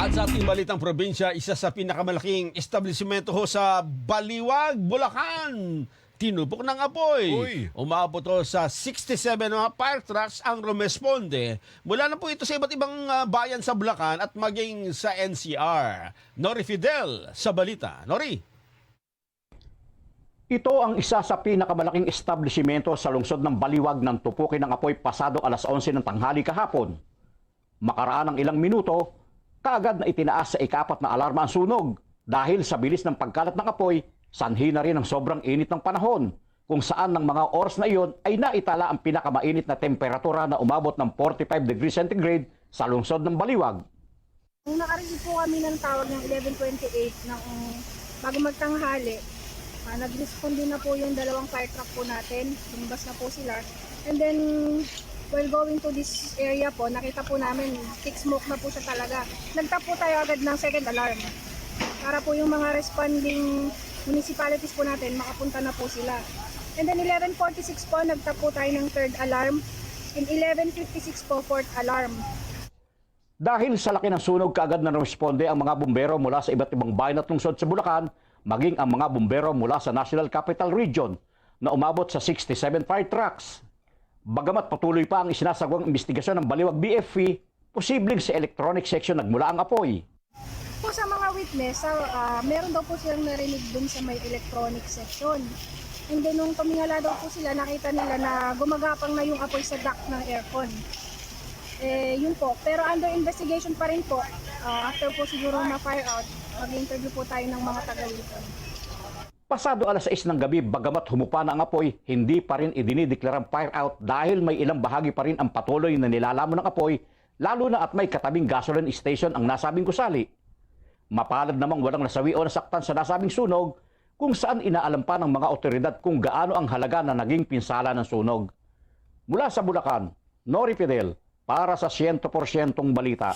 At sa ating balitang probinsya, isa sa pinakamalaking establishmento ho sa Baliwag, Bulacan. Tinupok ng apoy. Uy. Umabot ho sa 67 mga fire trucks ang rumesponde. Mula na po ito sa iba't ibang bayan sa Bulacan at maging sa NCR. Nori Fidel sa balita. Nori. Ito ang isa sa pinakamalaking establishmento sa lungsod ng Baliwag ng tupukin ng apoy pasado alas 11 ng tanghali kahapon. Makaraan ng ilang minuto, kaagad na itinaas sa ikapat na alarma ang sunog dahil sa bilis ng pagkalat ng apoy, sanhi na rin ang sobrang init ng panahon kung saan ng mga oras na iyon ay naitala ang pinakamainit na temperatura na umabot ng 45 degrees centigrade sa lungsod ng Baliwag. Nung nakareceive po kami ng tawag ng 11:28 ng bago magtanghali, nag-respond din na po yung dalawang fire truck po natin. Lumabas na po sila. And then, while going to this area po, nakita po namin, thick smoke na po siya talaga. Nagtap po tayo agad ng second alarm. Para po yung mga responding municipalities po natin, makapunta na po sila. And then 11:46 po, nagtap po tayo ng third alarm. And 11:56 po, fourth alarm. Dahil sa laki ng sunog, kaagad na responde ang mga bumbero mula sa iba't ibang bayan at lungsod sa Bulacan, maging ang mga bumbero mula sa National Capital Region na umabot sa 67 fire trucks. Bagamat patuloy pa ang isinasagawang investigasyon ng Baliwag BFP, posibleng sa electronic section nagmula ang apoy. Po sa mga witness, meron daw po silang narinig dun sa may electronic section. And then nung tumingala daw po sila, nakita nila na gumagapang na yung apoy sa duct ng aircon. Yun po. Pero under investigation pa rin po. After po siguro na-fire out, mag-interview po tayo ng mga taga-liton. Pasado alas 6 ng gabi, bagamat humupa na ang apoy, hindi pa rin idinideklarang fire out dahil may ilang bahagi pa rin ang patuloy na nilalamon ng apoy, lalo na at may katabing gasoline station ang nasabing gusali. Mapalad namang walang nasawi o nasaktan sa nasabing sunog, kung saan inaalam pa ng mga otoridad kung gaano ang halaga na naging pinsala ng sunog. Mula sa Bulacan, Nori Fidel, para sa 100% balita.